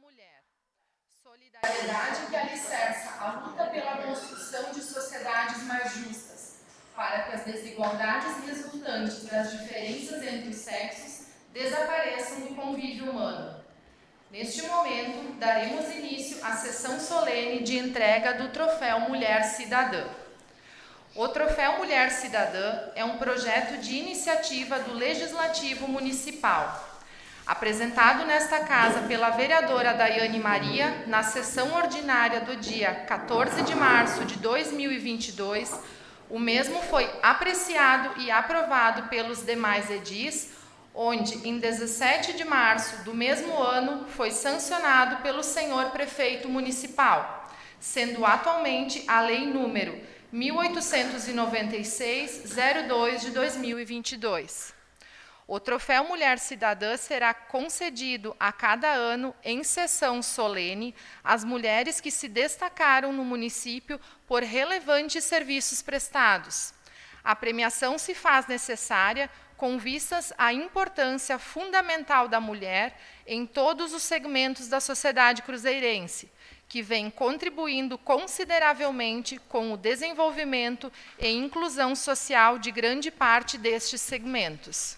mulher. Solidariedade que alicerça a luta pela construção de sociedades mais justas, para que as desigualdades resultantes das diferenças entre os sexos desapareçam do convívio humano. Neste momento, daremos início à sessão solene de entrega do Troféu Mulher Cidadã. O Troféu Mulher Cidadã é um projeto de iniciativa do Legislativo Municipal, apresentado nesta casa pela vereadora Daiane Maria, na sessão ordinária do dia 14 de março de 2022, o mesmo foi apreciado e aprovado pelos demais edis, onde, em 17 de março do mesmo ano, foi sancionado pelo senhor prefeito municipal, sendo atualmente a lei número 1896-02 de 2022. O Troféu Mulher Cidadã será concedido a cada ano, em sessão solene, às mulheres que se destacaram no município por relevantes serviços prestados. A premiação se faz necessária com vistas à importância fundamental da mulher em todos os segmentos da sociedade cruzeirense, que vem contribuindo consideravelmente com o desenvolvimento e inclusão social de grande parte destes segmentos.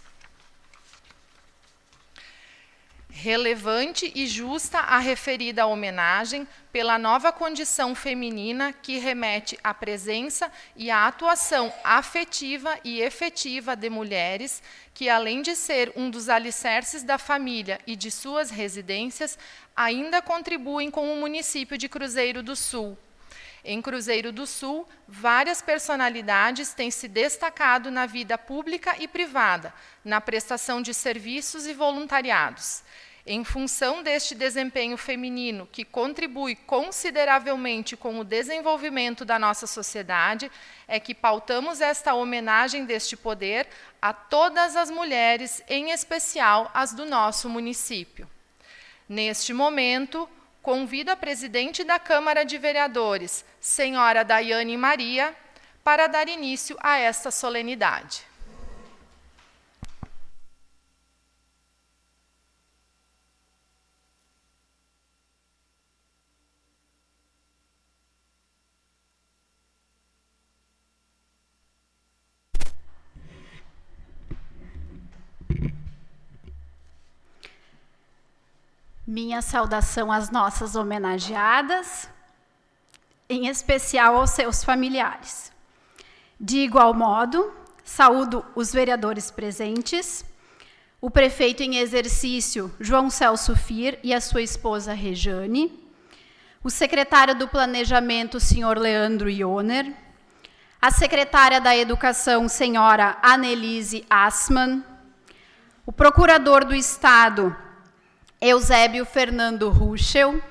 Relevante e justa a referida homenagem pela nova condição feminina que remete à presença e à atuação afetiva e efetiva de mulheres que, além de ser um dos alicerces da família e de suas residências, ainda contribuem com o município de Cruzeiro do Sul. Em Cruzeiro do Sul, várias personalidades têm se destacado na vida pública e privada, na prestação de serviços e voluntariados. Em função deste desempenho feminino, que contribui consideravelmente com o desenvolvimento da nossa sociedade, é que pautamos esta homenagem deste poder a todas as mulheres, em especial as do nosso município. Neste momento, convido a presidente da Câmara de Vereadores, senhora Daiane Maria, para dar início a esta solenidade. Minha saudação às nossas homenageadas, em especial aos seus familiares. De igual modo, saúdo os vereadores presentes, o prefeito em exercício, João Celso Fir, e a sua esposa, Rejane, o secretário do Planejamento, senhor Leandro Ioner, a secretária da Educação, senhora Anelise Assmann, o procurador do Estado, Eusébio Fernando Ruschel,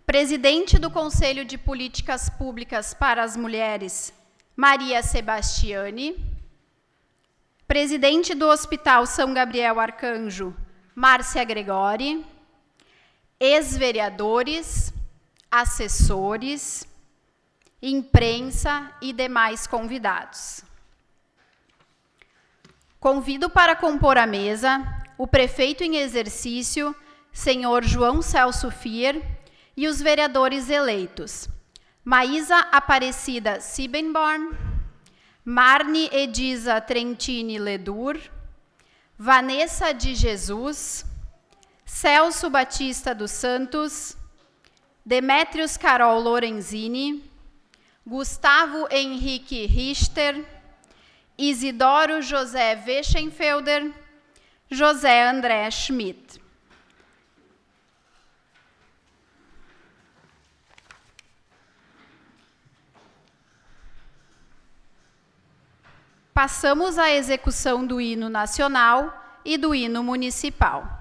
presidente do Conselho de Políticas Públicas para as Mulheres, Maria Sebastiani, presidente do Hospital São Gabriel Arcanjo, Márcia Gregori, ex-vereadores, assessores, imprensa e demais convidados. Convido para compor a mesa o prefeito em exercício, senhor João Celso Fir, e os vereadores eleitos, Maísa Aparecida Siebenborn, Marne Edisa Trentini Ledur, Vanessa de Jesus, Celso Batista dos Santos, Demétrios Carol Lorenzini, Gustavo Henrique Richter, Isidoro José Weschenfelder, José André Schmidt. Passamos à execução do hino nacional e do hino municipal.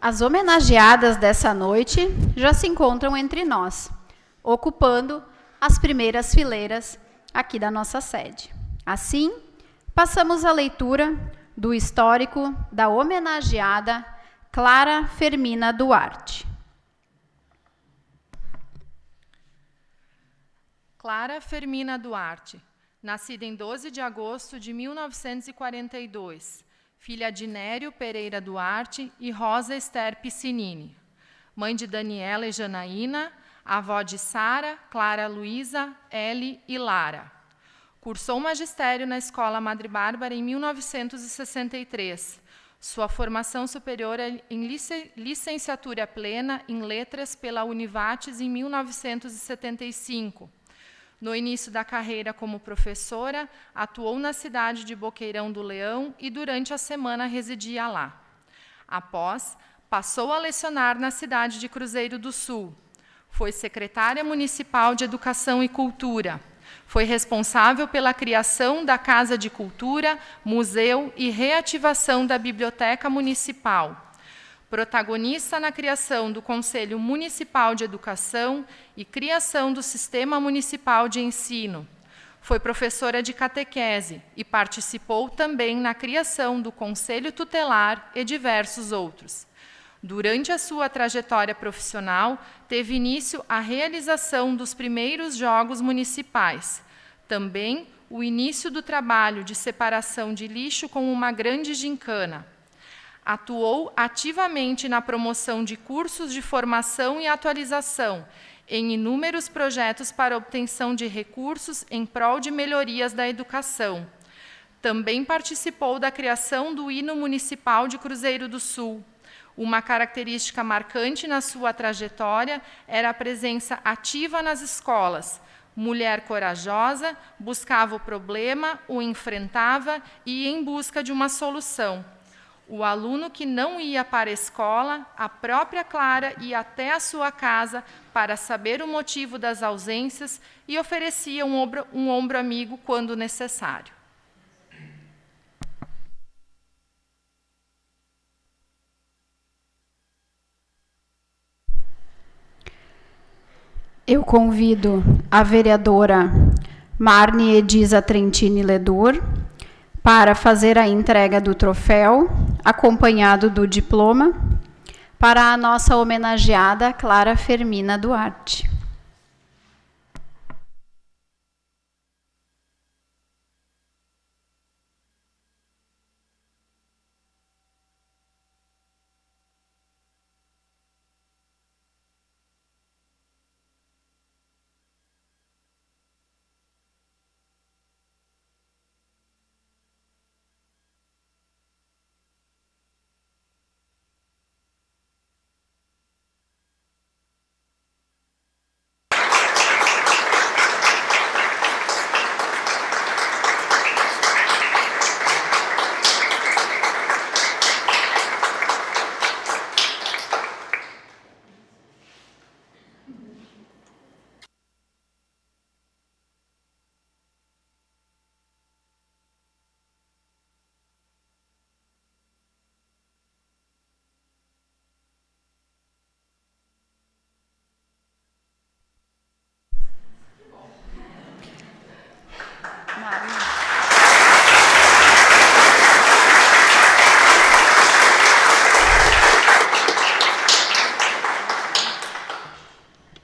As homenageadas dessa noite já se encontram entre nós, ocupando as primeiras fileiras aqui da nossa sede. Assim, passamos à leitura do histórico da homenageada Clara Fermina Duarte. Clara Fermina Duarte, nascida em 12 de agosto de 1942, filha de Nério Pereira Duarte e Rosa Esther Piscinini, mãe de Daniela e Janaína, avó de Sara, Clara Luísa, Eli e Lara. Cursou magistério na Escola Madre Bárbara em 1963. Sua formação superior é em licenciatura plena em letras pela Univates em 1975. No início da carreira como professora, atuou na cidade de Boqueirão do Leão e durante a semana residia lá. Após, passou a lecionar na cidade de Cruzeiro do Sul. Foi secretária municipal de Educação e Cultura. Foi responsável pela criação da Casa de Cultura, Museu e reativação da Biblioteca Municipal. Protagonista na criação do Conselho Municipal de Educação e criação do Sistema Municipal de Ensino. Foi professora de catequese e participou também na criação do Conselho Tutelar e diversos outros. Durante a sua trajetória profissional, teve início a realização dos primeiros Jogos Municipais. Também o início do trabalho de separação de lixo com uma grande gincana. Atuou ativamente na promoção de cursos de formação e atualização, em inúmeros projetos para obtenção de recursos em prol de melhorias da educação. Também participou da criação do Hino Municipal de Cruzeiro do Sul. Uma característica marcante na sua trajetória era a presença ativa nas escolas. Mulher corajosa, buscava o problema, o enfrentava e ia em busca de uma solução. O aluno que não ia para a escola, a própria Clara ia até a sua casa para saber o motivo das ausências e oferecia um ombro amigo quando necessário. Eu convido a vereadora Marne Edisa Trentini Ledur para fazer a entrega do troféu, acompanhado do diploma, para a nossa homenageada Clara Fermina Duarte.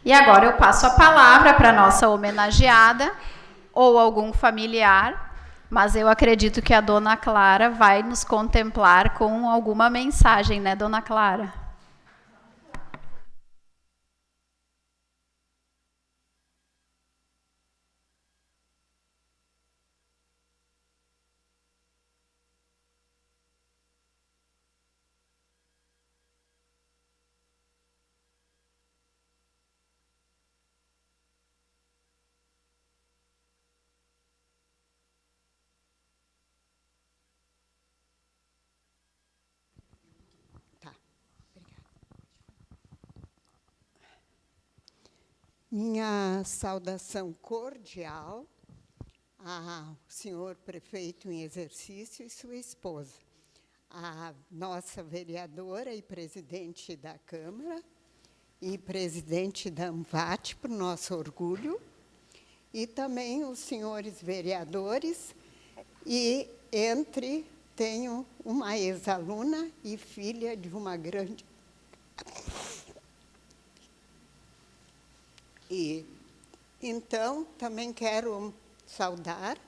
E agora eu passo a palavra para a nossa homenageada, ou algum familiar, mas eu acredito que a dona Clara vai nos contemplar com alguma mensagem, né, dona Clara? Minha saudação cordial ao senhor prefeito em exercício e sua esposa, a nossa vereadora e presidente da Câmara e presidente da ANVAT, para o nosso orgulho, e também os senhores vereadores, e tenho uma ex-aluna e filha de uma grande... Então, também quero saudar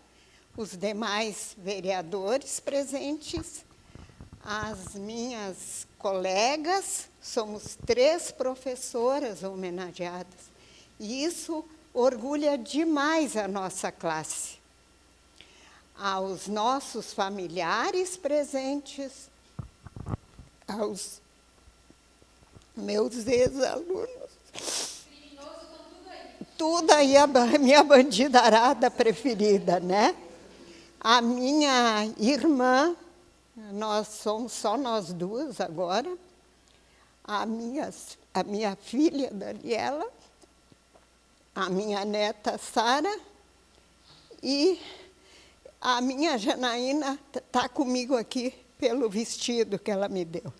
os demais vereadores presentes, as minhas colegas, somos 3 professoras homenageadas, e isso orgulha demais a nossa classe. Aos nossos familiares presentes, aos meus ex-alunos. Tudo aí a minha bandidarada preferida, né? A minha irmã, nós somos só nós 2 agora, a minha filha, Daniela, a minha neta, Sara, e a minha Janaína está comigo aqui pelo vestido que ela me deu.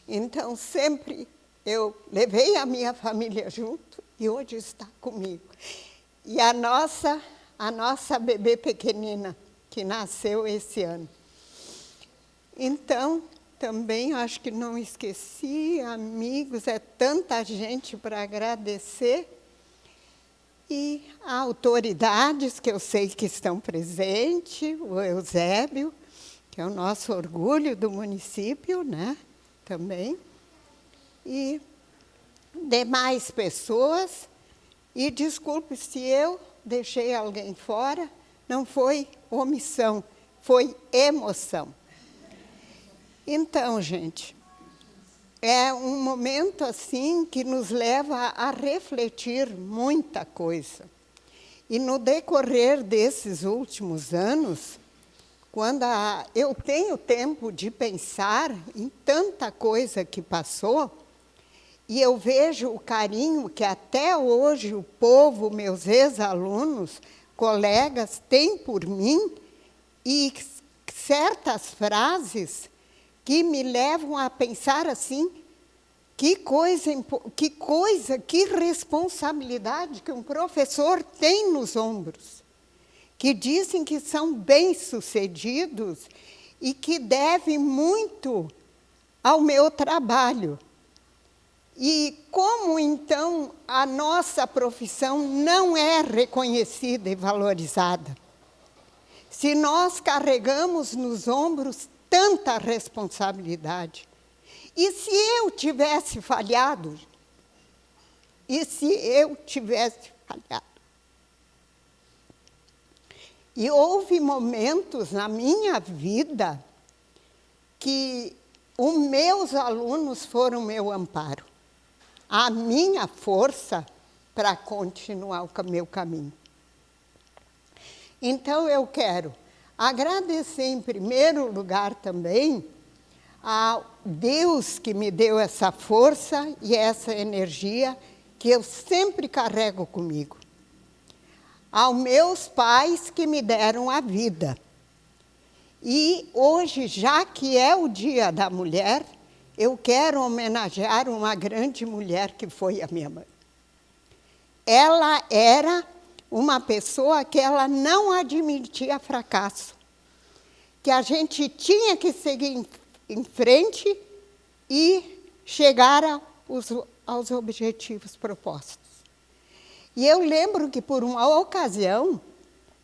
Então, sempre eu levei a minha família junto e hoje está comigo. E a nossa bebê pequenina, que nasceu esse ano. Então, também acho que não esqueci, amigos, é tanta gente para agradecer. E autoridades que eu sei que estão presentes, o Eusébio, que é o nosso orgulho do município, né, também. E demais pessoas, e desculpe se eu deixei alguém fora, não foi omissão, foi emoção. Então, gente, é um momento assim que nos leva a refletir muita coisa. E no decorrer desses últimos anos, quando eu tenho tempo de pensar em tanta coisa que passou, e eu vejo o carinho que até hoje o povo, meus ex-alunos, colegas, têm por mim, e certas frases que me levam a pensar assim, que responsabilidade que um professor tem nos ombros, que dizem que são bem-sucedidos e que devem muito ao meu trabalho. E como, então, a nossa profissão não é reconhecida e valorizada? Se nós carregamos nos ombros tanta responsabilidade. E se eu tivesse falhado? E se eu tivesse falhado? E houve momentos na minha vida que os meus alunos foram meu amparo, a minha força para continuar o meu caminho. Então, eu quero agradecer, em primeiro lugar, também a Deus que me deu essa força e essa energia que eu sempre carrego comigo. Aos meus pais que me deram a vida. E hoje, já que é o Dia da Mulher, eu quero homenagear uma grande mulher que foi a minha mãe. Ela era uma pessoa que ela não admitia fracasso, que a gente tinha que seguir em frente e chegar aos objetivos propostos. E eu lembro que, por uma ocasião,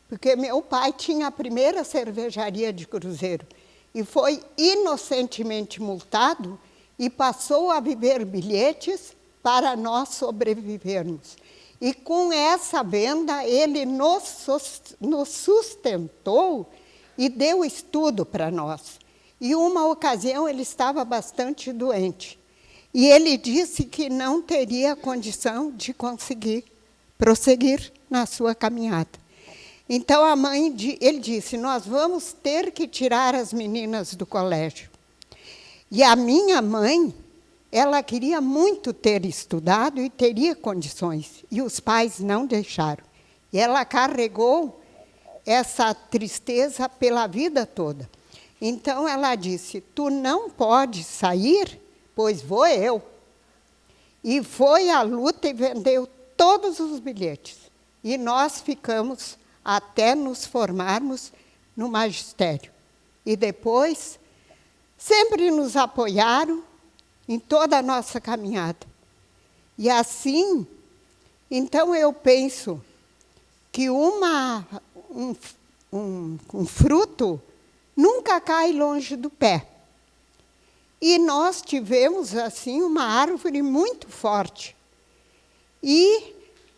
porque meu pai tinha a primeira cervejaria de Cruzeiro e foi inocentemente multado e passou a viver bilhetes para nós sobrevivermos. E com essa venda, ele nos sustentou e deu estudo para nós. E uma ocasião ele estava bastante doente. E ele disse que não teria condição de conseguir prosseguir na sua caminhada. Então, ele disse, nós vamos ter que tirar as meninas do colégio. E a minha mãe, ela queria muito ter estudado e teria condições, e os pais não deixaram. E ela carregou essa tristeza pela vida toda. Então ela disse, tu não pode sair, pois vou eu. E foi à luta e vendeu todos os bilhetes. E nós ficamos até nos formarmos no magistério. E depois, sempre nos apoiaram em toda a nossa caminhada. E assim, então eu penso que um fruto nunca cai longe do pé. E nós tivemos, assim, uma árvore muito forte. E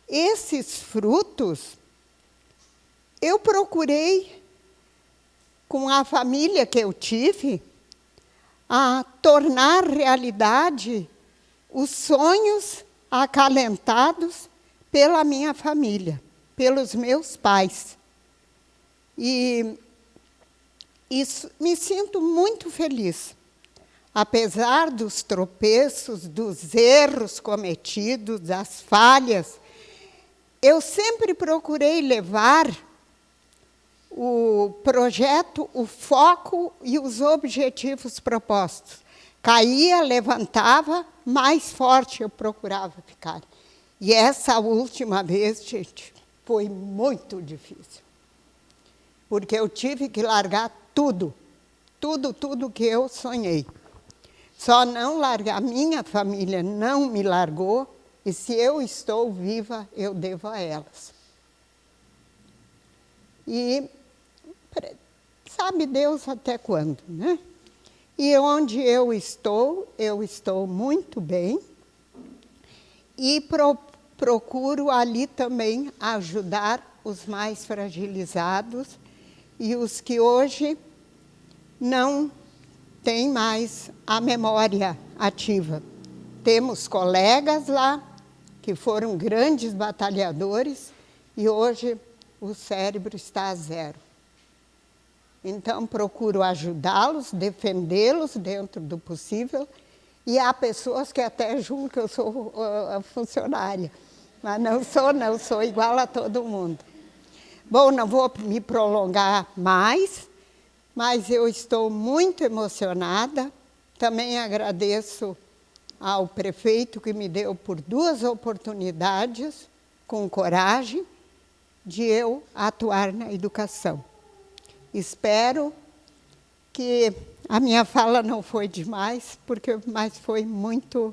esses frutos, eu procurei, com a família que eu tive, a tornar realidade os sonhos acalentados pela minha família, pelos meus pais. E isso, me sinto muito feliz. Apesar dos tropeços, dos erros cometidos, das falhas, eu sempre procurei levar o projeto, o foco e os objetivos propostos. Caía, levantava, mais forte eu procurava ficar. E essa última vez, gente, foi muito difícil. Porque eu tive que largar tudo que eu sonhei. Só não largar, a minha família não me largou, e se eu estou viva, eu devo a elas. E sabe Deus até quando, né? E onde eu estou muito bem, e procuro ali também ajudar os mais fragilizados e os que hoje não têm mais a memória ativa. Temos colegas lá que foram grandes batalhadores e hoje o cérebro está a zero. Então, procuro ajudá-los, defendê-los dentro do possível, e há pessoas que até julgam que eu sou funcionária, mas não sou igual a todo mundo. Bom, não vou me prolongar mais, mas eu estou muito emocionada. Também agradeço ao prefeito que me deu por 2 oportunidades, com coragem, de eu atuar na educação. Espero que a minha fala não foi demais, mas foi muito,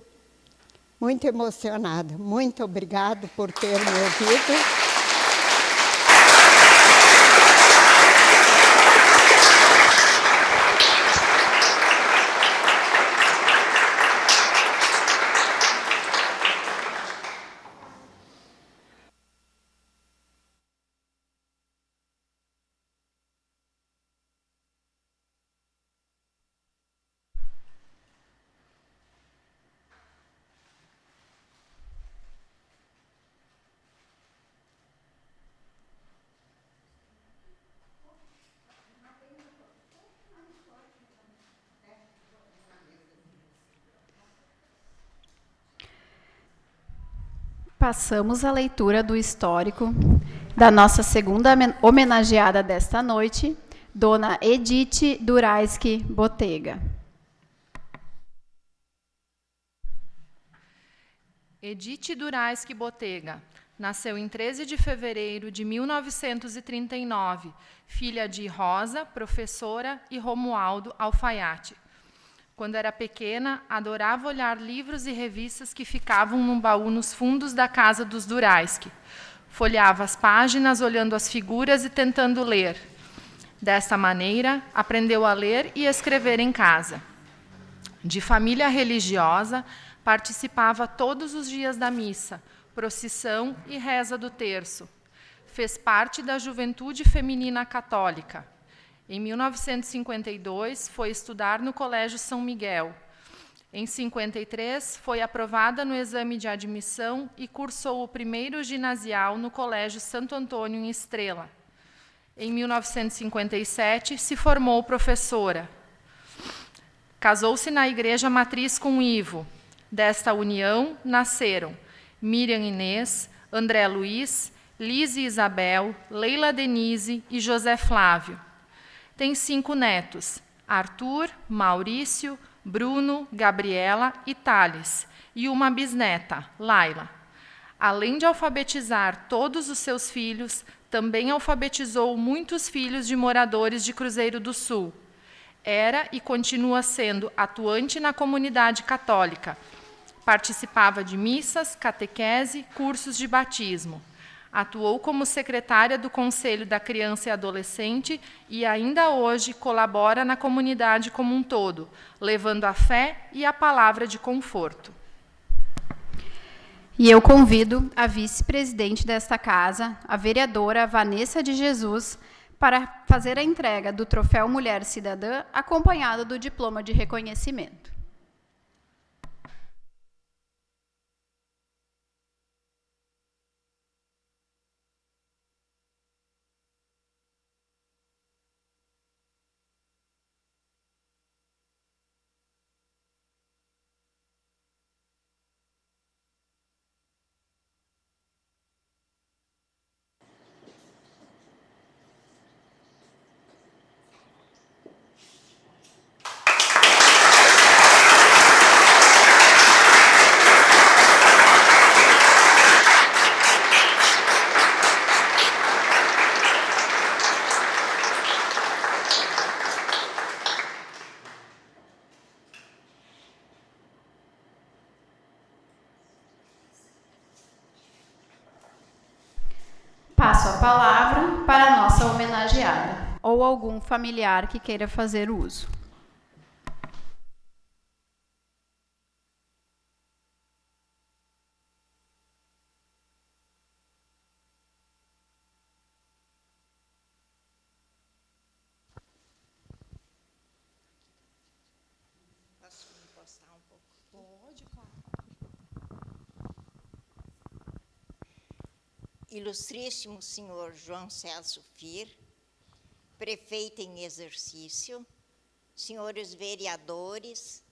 muito emocionada. Muito obrigado por ter me ouvido. Passamos a leitura do histórico da nossa segunda homenageada desta noite, Dona Edith Duraisky Botega. Edith Duraisky Botega nasceu em 13 de fevereiro de 1939, filha de Rosa, professora, e Romualdo Alfaiate. Quando era pequena, adorava olhar livros e revistas que ficavam num baú nos fundos da casa dos Duraisky. Folheava as páginas, olhando as figuras e tentando ler. Desta maneira, aprendeu a ler e escrever em casa. De família religiosa, participava todos os dias da missa, procissão e reza do terço. Fez parte da Juventude Feminina Católica. Em 1952, foi estudar no Colégio São Miguel. Em 1953, foi aprovada no exame de admissão e cursou o primeiro ginasial no Colégio Santo Antônio em Estrela. Em 1957, se formou professora. Casou-se na Igreja Matriz com Ivo. Desta união nasceram Miriam Inês, André Luiz, Lise Isabel, Leila Denise e José Flávio. Tem 5 netos: Arthur, Maurício, Bruno, Gabriela e Thales, e uma bisneta, Laila. Além de alfabetizar todos os seus filhos, também alfabetizou muitos filhos de moradores de Cruzeiro do Sul. Era e continua sendo atuante na comunidade católica. Participava de missas, catequese, cursos de batismo. Atuou como secretária do Conselho da Criança e Adolescente e ainda hoje colabora na comunidade como um todo, levando a fé e a palavra de conforto. E eu convido a vice-presidente desta casa, a vereadora Vanessa de Jesus, para fazer a entrega do Troféu Mulher Cidadã, acompanhado do diploma de reconhecimento. Passo a palavra para a nossa homenageada, ou algum familiar que queira fazer uso. Posso me encostar um pouco? Pode, claro. Ilustríssimo senhor João Celso Fir, prefeito em exercício, senhores vereadores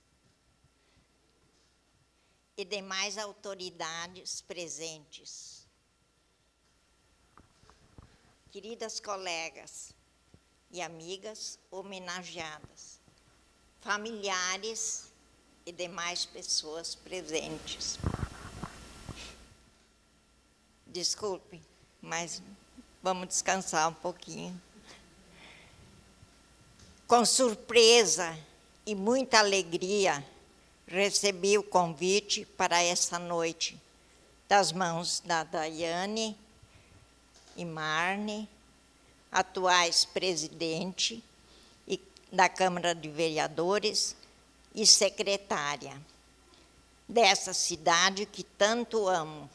e demais autoridades presentes, queridas colegas e amigas homenageadas, familiares e demais pessoas presentes. Desculpe, mas vamos descansar um pouquinho. Com surpresa e muita alegria, recebi o convite para essa noite, das mãos da Daiane e Marne, atuais presidente da Câmara de Vereadores e secretária dessa cidade que tanto amo,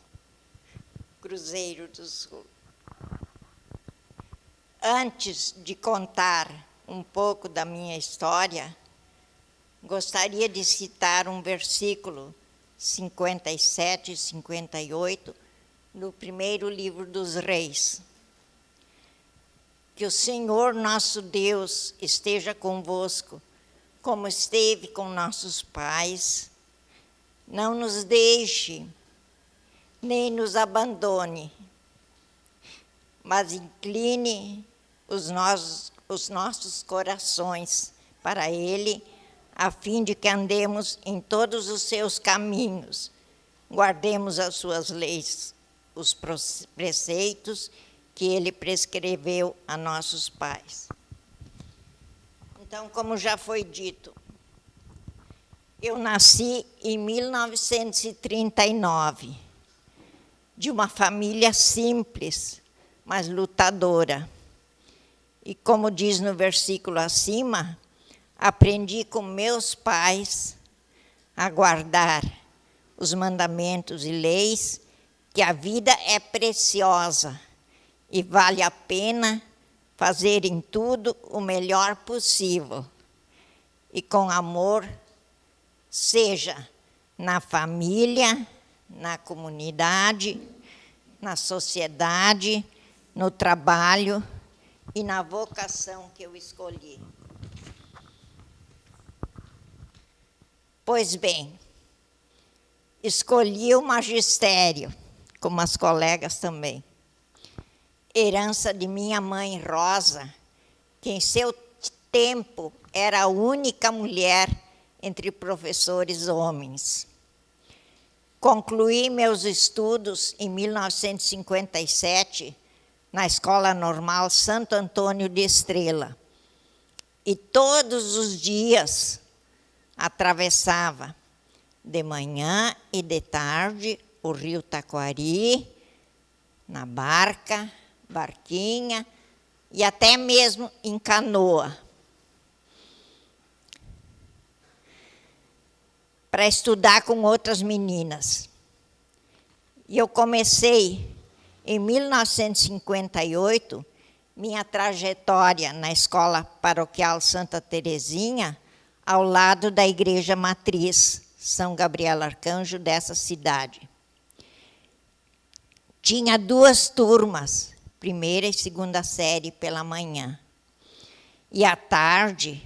Cruzeiro do Sul. Antes de contar um pouco da minha história, gostaria de citar um versículo 57 e 58 do primeiro livro dos Reis. Que o Senhor nosso Deus esteja convosco, como esteve com nossos pais. Não nos deixe, nem nos abandone, mas incline os nossos corações para Ele, a fim de que andemos em todos os seus caminhos, guardemos as suas leis, os preceitos que Ele prescreveu a nossos pais. Então, como já foi dito, eu nasci em 1939, de uma família simples, mas lutadora. E como diz no versículo acima, aprendi com meus pais a guardar os mandamentos e leis, que a vida é preciosa e vale a pena fazer em tudo o melhor possível. E com amor, seja na família, na comunidade, na sociedade, no trabalho e na vocação que eu escolhi. Pois bem, escolhi o magistério, como as colegas também. Herança de minha mãe Rosa, que em seu tempo, era a única mulher entre professores homens. Concluí meus estudos em 1957 na Escola Normal Santo Antônio de Estrela. E todos os dias atravessava, de manhã e de tarde, o rio Taquari, na barquinha, e até mesmo em canoa, para estudar com outras meninas. E eu comecei, em 1958, minha trajetória na Escola Paroquial Santa Terezinha, ao lado da Igreja Matriz São Gabriel Arcanjo dessa cidade. Tinha 2 turmas, primeira e segunda série pela manhã. E à tarde,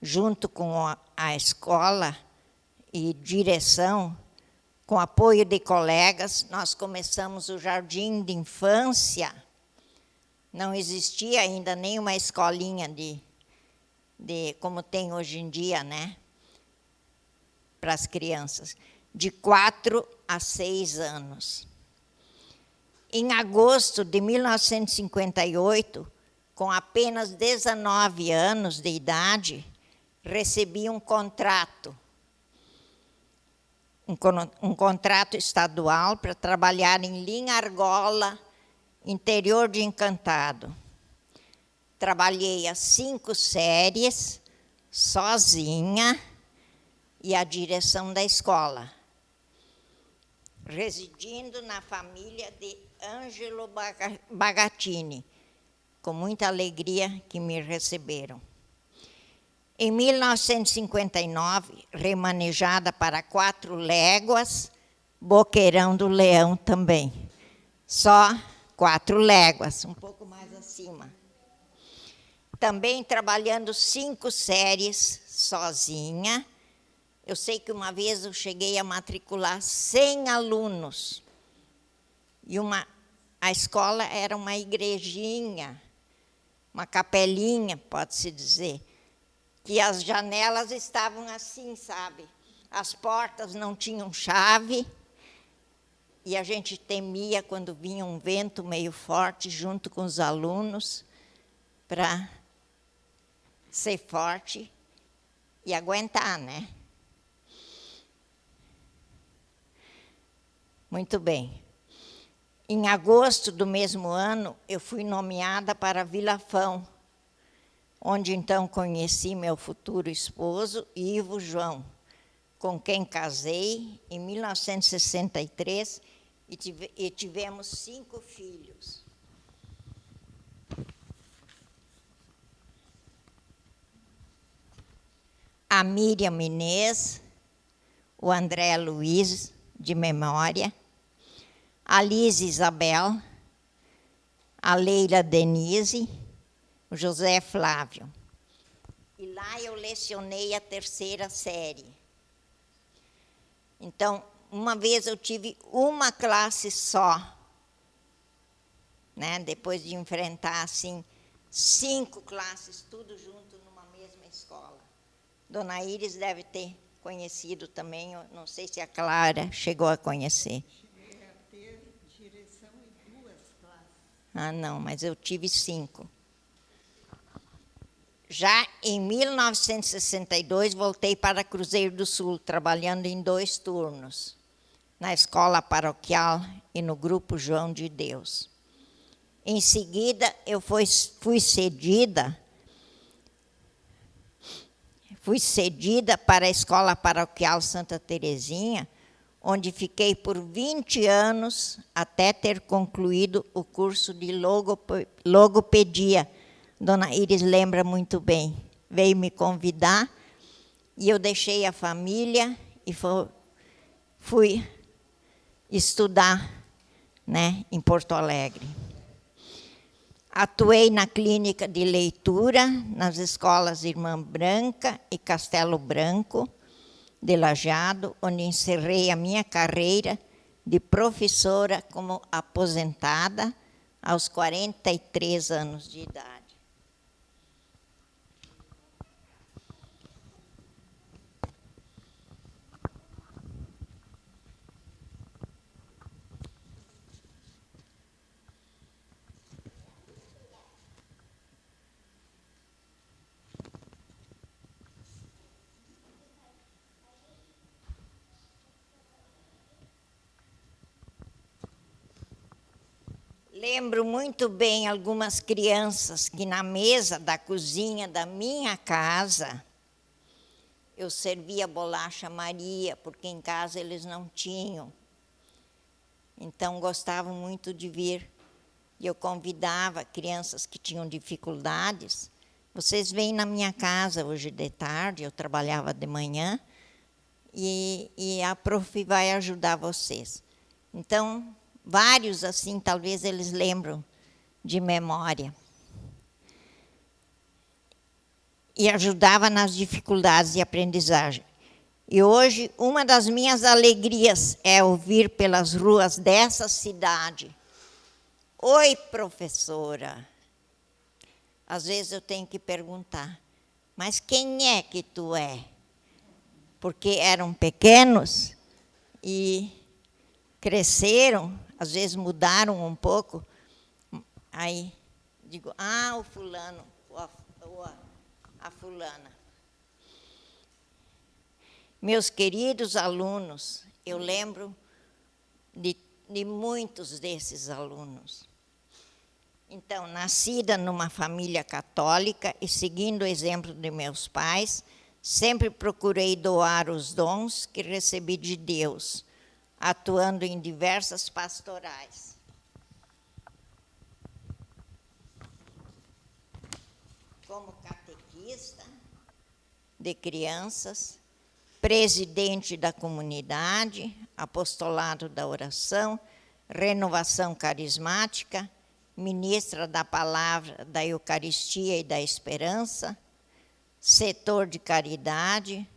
junto com a escola e direção, com apoio de colegas, nós começamos o jardim de infância. Não existia ainda nenhuma escolinha de como tem hoje em dia, né? Para as crianças, de 4 a 6 anos. Em agosto de 1958, com apenas 19 anos de idade, recebi um contrato. Um contrato estadual para trabalhar em Linha-Argola, interior de Encantado. Trabalhei as 5 séries, sozinha, e a direção da escola, residindo na família de Ângelo Bagatini, com muita alegria que me receberam. Em 1959, remanejada para 4 léguas, Boqueirão do Leão também. Só 4 léguas, um pouco mais acima. Também trabalhando 5 séries sozinha. Eu sei que uma vez eu cheguei a matricular 100 alunos. E a escola era uma igrejinha, uma capelinha, pode-se dizer, que as janelas estavam assim, sabe? As portas não tinham chave, e a gente temia quando vinha um vento meio forte junto com os alunos, para ser forte e aguentar, né? Muito bem. Em agosto do mesmo ano, eu fui nomeada para Vilafão, onde então conheci meu futuro esposo, Ivo João, com quem casei em 1963 e tivemos 5 filhos. A Miriam Inês, o André Luiz, de memória, a Liz Isabel, a Leila Denise, o José Flávio. E lá eu lecionei a 3ª série. Então, uma vez eu tive uma classe só, né? Depois de enfrentar, assim, 5 classes, tudo junto numa mesma escola. Dona Iris deve ter conhecido também, eu não sei se a Clara chegou a conhecer. Cheguei a ter direção em 2 classes. Ah, não, mas eu tive 5. Já em 1962, voltei para Cruzeiro do Sul, trabalhando em 2 turnos, na escola paroquial e no grupo João de Deus. Em seguida, eu fui cedida para a escola paroquial Santa Terezinha, onde fiquei por 20 anos até ter concluído o curso de logopedia. Dona Iris lembra muito bem. Veio me convidar e eu deixei a família e fui estudar, né, em Porto Alegre. Atuei na clínica de leitura, nas escolas Irmã Branca e Castelo Branco, de Lajeado, onde encerrei a minha carreira de professora como aposentada aos 43 anos de idade. Lembro muito bem algumas crianças que na mesa da cozinha da minha casa eu servia bolacha Maria, porque em casa eles não tinham. Então gostavam muito de vir. E eu convidava crianças que tinham dificuldades. Vocês vêm na minha casa hoje de tarde, eu trabalhava de manhã, e a prof vai ajudar vocês. Então, vários assim, talvez eles lembram de memória. E ajudava nas dificuldades de aprendizagem. E hoje, uma das minhas alegrias é ouvir pelas ruas dessa cidade: oi, professora. Às vezes eu tenho que perguntar: mas quem é que tu é? Porque eram pequenos e cresceram, às vezes mudaram um pouco. Aí digo: o fulano, a fulana. Meus queridos alunos, eu lembro de muitos desses alunos. Então, nascida numa família católica e seguindo o exemplo de meus pais, sempre procurei doar os dons que recebi de Deus, atuando em diversas pastorais. Como catequista de crianças, presidente da comunidade, apostolado da oração, renovação carismática, ministra da palavra, da Eucaristia e da esperança, setor de caridade,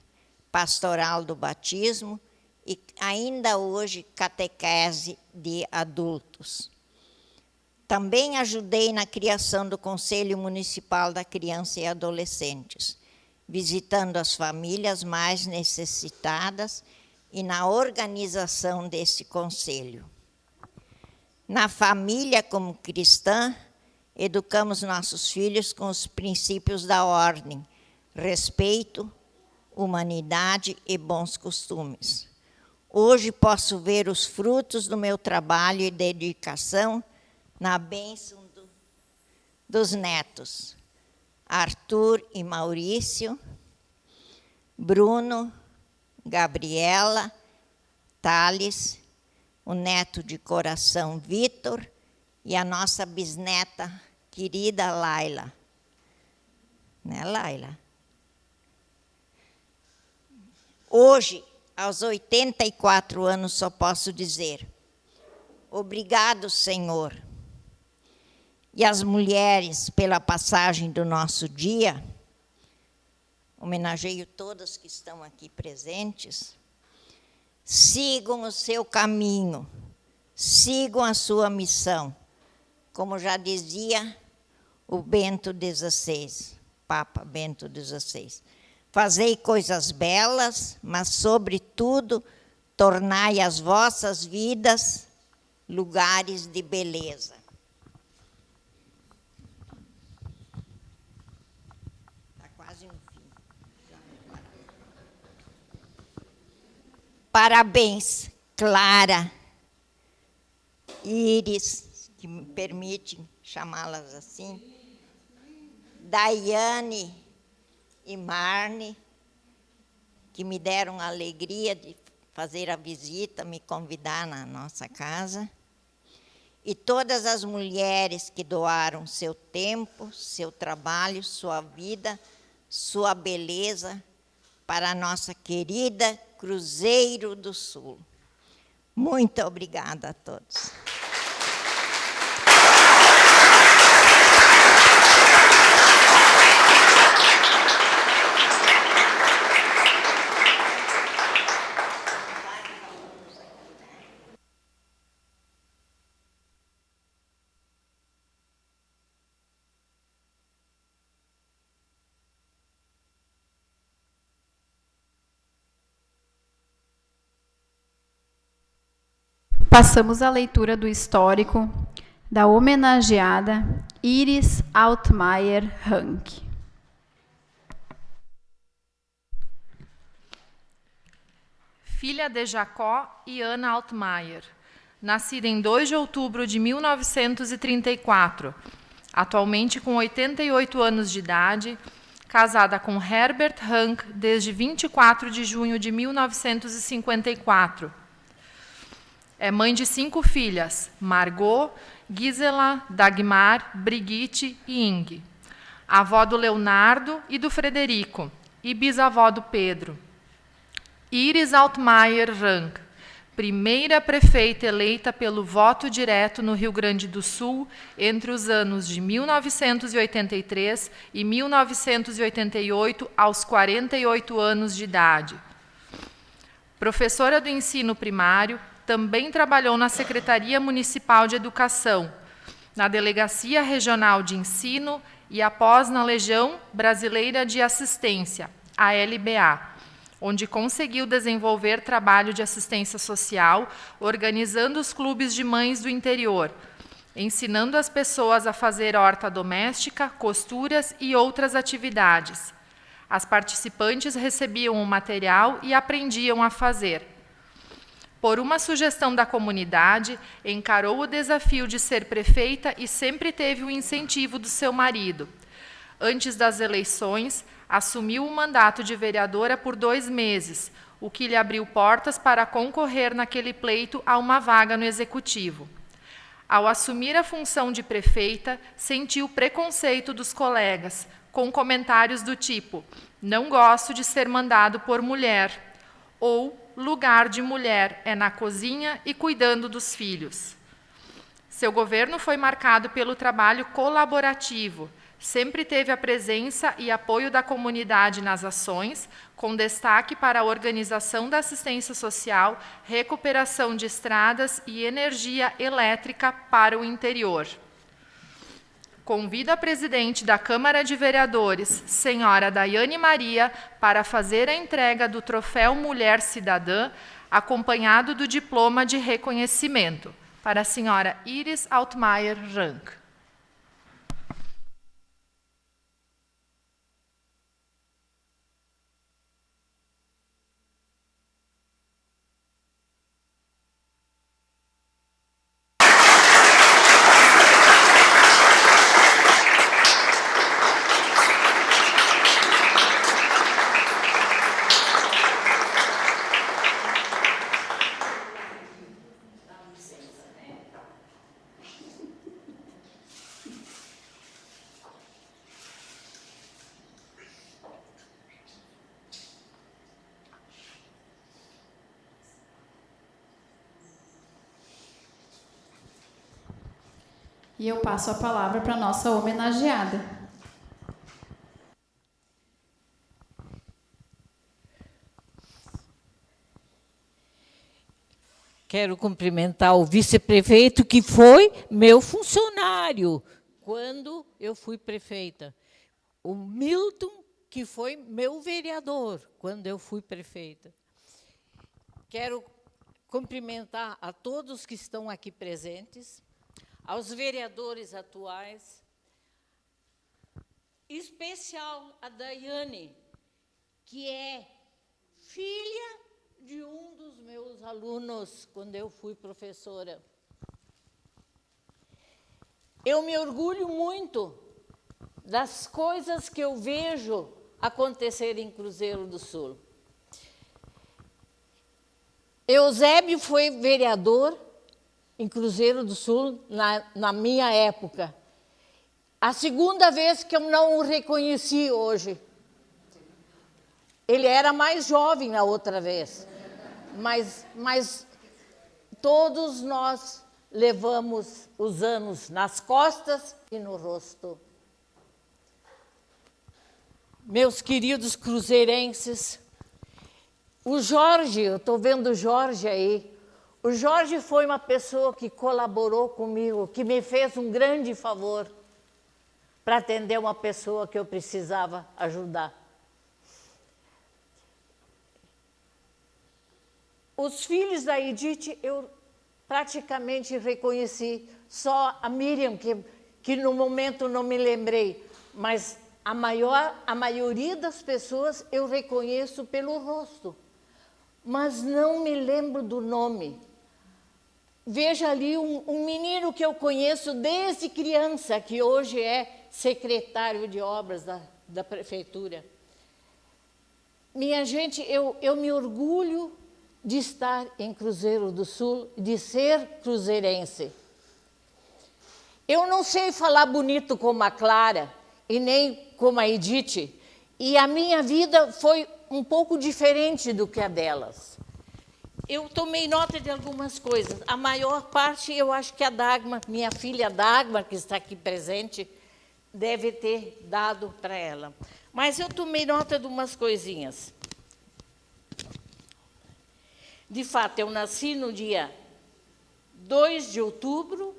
pastoral do batismo e ainda hoje catequese de adultos. Também ajudei na criação do Conselho Municipal da Criança e Adolescentes, visitando as famílias mais necessitadas e na organização desse conselho. Na família, como cristã, educamos nossos filhos com os princípios da ordem, respeito, humanidade e bons costumes. Hoje posso ver os frutos do meu trabalho e dedicação na bênção dos netos, Arthur e Maurício, Bruno, Gabriela, Thales, o neto de coração Vitor e a nossa bisneta querida Laila. Né, Laila? Hoje, aos 84 anos, só posso dizer: obrigado, Senhor. E as mulheres, pela passagem do nosso dia, homenageio todas que estão aqui presentes, sigam o seu caminho, sigam a sua missão. Como já dizia o Bento XVI, Papa Bento XVI, fazei coisas belas, mas, sobretudo, tornai as vossas vidas lugares de beleza. Está quase no fim. Parabéns, Clara, Iris, que me permite chamá-las assim, Daiane e Marne, que me deram a alegria de fazer a visita, me convidar na nossa casa, e todas as mulheres que doaram seu tempo, seu trabalho, sua vida, sua beleza para a nossa querida Cruzeiro do Sul. Muito obrigada a todos. Passamos à leitura do histórico da homenageada Iris Altmaier Rank. Filha de Jacó e Ana Altmaier, nascida em 2 de outubro de 1934, atualmente com 88 anos de idade, casada com Herbert Hank desde 24 de junho de 1954. É mãe de 5 filhas, Margot, Gisela, Dagmar, Brigitte e Inge. Avó do Leonardo e do Frederico, e bisavó do Pedro. Iris Altmaier Rank, primeira prefeita eleita pelo voto direto no Rio Grande do Sul entre os anos de 1983 e 1988, aos 48 anos de idade. Professora do ensino primário, também trabalhou na Secretaria Municipal de Educação, na Delegacia Regional de Ensino e após na Legião Brasileira de Assistência, a LBA, onde conseguiu desenvolver trabalho de assistência social, organizando os clubes de mães do interior, ensinando as pessoas a fazer horta doméstica, costuras e outras atividades. As participantes recebiam o material e aprendiam a fazer. Por uma sugestão da comunidade, encarou o desafio de ser prefeita e sempre teve o incentivo do seu marido. Antes das eleições, assumiu o mandato de vereadora por 2 meses, o que lhe abriu portas para concorrer naquele pleito a uma vaga no Executivo. Ao assumir a função de prefeita, sentiu preconceito dos colegas, com comentários do tipo: "Não gosto de ser mandado por mulher", ou "lugar de mulher é na cozinha e cuidando dos filhos". Seu governo foi marcado pelo trabalho colaborativo. Sempre teve a presença e apoio da comunidade nas ações, com destaque para a organização da assistência social, recuperação de estradas e energia elétrica para o interior. Convido a presidente da Câmara de Vereadores, senhora Daiane Maria, para fazer a entrega do troféu Mulher Cidadã, acompanhado do diploma de reconhecimento, para a senhora Iris Altmaier Rank. E eu passo a palavra para a nossa homenageada. Quero cumprimentar o vice-prefeito, que foi meu funcionário quando eu fui prefeita. O Milton, que foi meu vereador quando eu fui prefeita. Quero cumprimentar a todos que estão aqui presentes, aos vereadores atuais, em especial a Daiane, que é filha de um dos meus alunos quando eu fui professora. Eu me orgulho muito das coisas que eu vejo acontecer em Cruzeiro do Sul. Eusébio foi vereador em Cruzeiro do Sul na minha época. A segunda vez que eu não o reconheci hoje. Ele era mais jovem na outra vez. Mas todos nós levamos os anos nas costas e no rosto. Meus queridos cruzeirenses, o Jorge, eu estou vendo o Jorge aí. O Jorge foi uma pessoa que colaborou comigo, que me fez um grande favor para atender uma pessoa que eu precisava ajudar. Os filhos da Edith eu praticamente reconheci, só a Miriam, que no momento não me lembrei, mas a maioria das pessoas eu reconheço pelo rosto, mas não me lembro do nome. veja ali um menino que eu conheço desde criança, que hoje é secretário de obras da prefeitura. Minha gente, eu me orgulho de estar em Cruzeiro do Sul, de ser cruzeirense. Eu não sei falar bonito como a Clara e nem como a Edith, e a minha vida foi um pouco diferente do que a delas. Eu tomei nota de algumas coisas. A maior parte, eu acho que a Dagmar, minha filha Dagmar, que está aqui presente, deve ter dado para ela. Mas eu tomei nota de umas coisinhas. De fato, eu nasci no dia 2 de outubro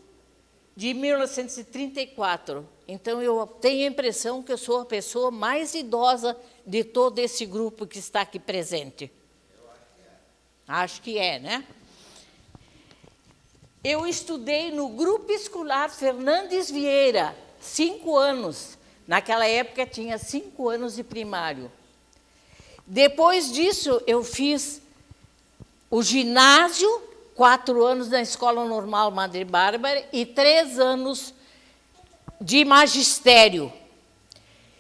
de 1934. Então, eu tenho a impressão que eu sou a pessoa mais idosa de todo esse grupo que está aqui presente. Acho que é, né? Eu estudei no Grupo Escolar Fernandes Vieira, 5 anos. Naquela época, tinha 5 anos de primário. Depois disso, eu fiz o ginásio, 4 anos na Escola Normal Madre Bárbara e 3 anos de magistério.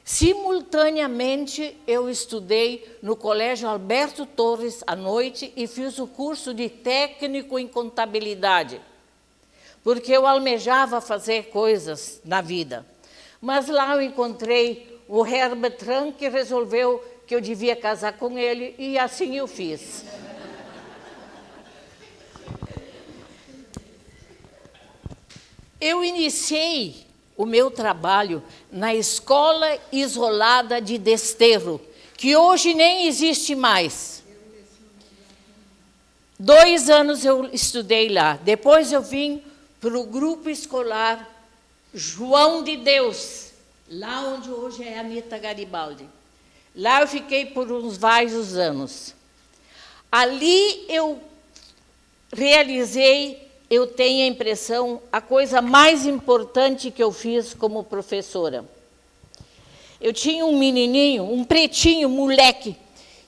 Simultaneamente, eu estudei no Colégio Alberto Torres à noite e fiz o curso de técnico em contabilidade, porque eu almejava fazer coisas na vida. Mas lá eu encontrei o Herbert Tran, que resolveu que eu devia casar com ele, e assim eu fiz. Eu iniciei o meu trabalho na Escola Isolada de Desterro, que hoje nem existe mais. 2 anos eu estudei lá. Depois eu vim para o Grupo Escolar João de Deus, lá onde hoje é a Anita Garibaldi. Lá eu fiquei por uns vários anos. Ali eu realizei, eu tenho a impressão, a coisa mais importante que eu fiz como professora. Eu tinha um menininho, um pretinho, moleque,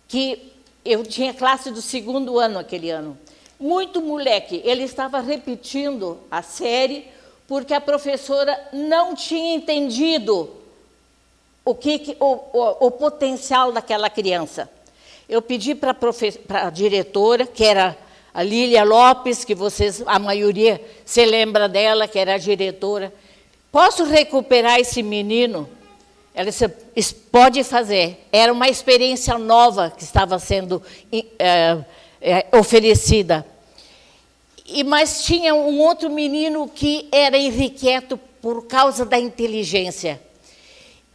que eu tinha classe do 2º ano aquele ano. Muito moleque, ele estava repetindo a série porque a professora não tinha entendido o potencial daquela criança. Eu pedi para a diretora, que era a Lília Lopes, que vocês, a maioria se lembra dela, que era a diretora. Posso recuperar esse menino? Ela disse, pode fazer. Era uma experiência nova que estava sendo oferecida. Mas tinha um outro menino que era irrequieto por causa da inteligência.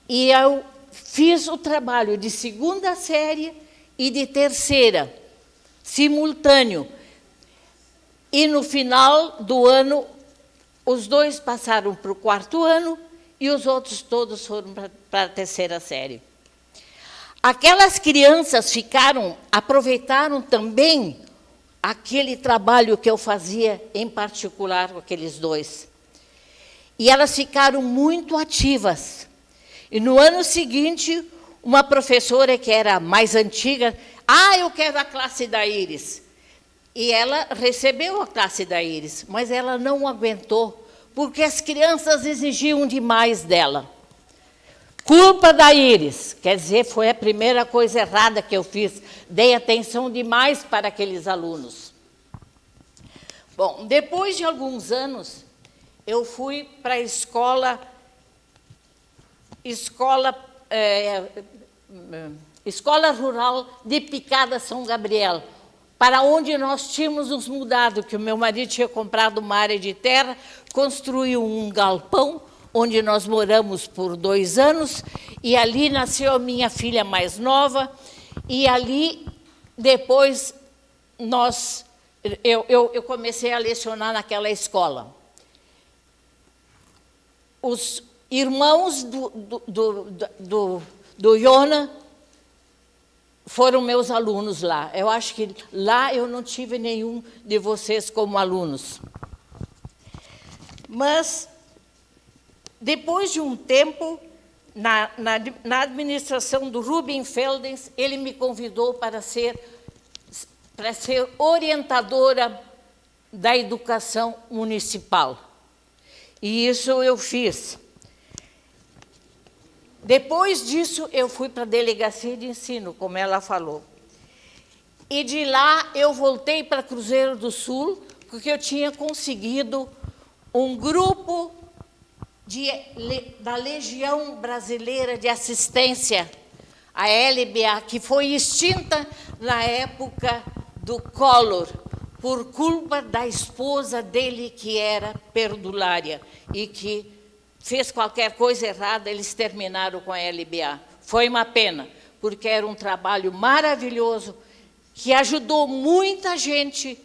E eu fiz o trabalho de 2ª série e de 3ª, simultâneo. E, no final do ano, os 2 passaram para o 4º ano e os outros todos foram para a 3ª série. Aquelas crianças aproveitaram também aquele trabalho que eu fazia, em particular, com aqueles 2. E elas ficaram muito ativas. E, no ano seguinte, uma professora que era mais antiga, eu quero a classe da Iris. E ela recebeu a classe da Iris, mas ela não aguentou, porque as crianças exigiam demais dela. Culpa da Iris, quer dizer, foi a primeira coisa errada que eu fiz. Dei atenção demais para aqueles alunos. Bom, depois de alguns anos, eu fui para a escola rural de Picada São Gabriel, para onde nós tínhamos nos mudado, que o meu marido tinha comprado uma área de terra, construiu um galpão, onde nós moramos por 2 anos, e ali nasceu a minha filha mais nova, e ali, depois, eu comecei a lecionar naquela escola. Os irmãos do Iona foram meus alunos lá. Eu acho que lá eu não tive nenhum de vocês como alunos. Mas, depois de um tempo, na administração do Rubem Feldens, ele me convidou para ser orientadora da educação municipal. E isso eu fiz. Depois disso, eu fui para a delegacia de ensino, como ela falou. E de lá eu voltei para Cruzeiro do Sul, porque eu tinha conseguido um grupo da Legião Brasileira de Assistência, a LBA, que foi extinta na época do Collor, por culpa da esposa dele, que era perdulária, e que fez qualquer coisa errada, eles terminaram com a LBA. Foi uma pena, porque era um trabalho maravilhoso, que ajudou muita gente